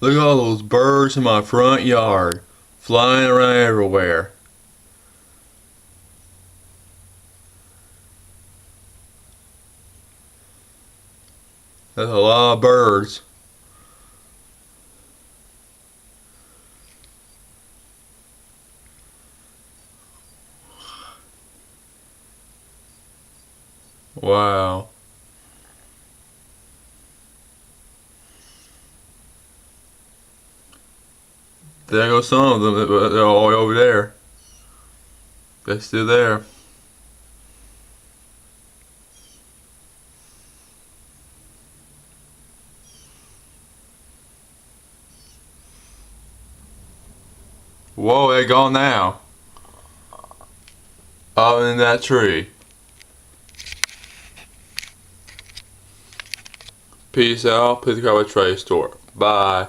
Look at all those birds in my front yard, flying around everywhere. That's a lot of birds. Wow. There go some of them. They're all over there. They're still there. Whoa, they're gone now. Up in that tree. Peace out. Please go to Trade Store. Bye.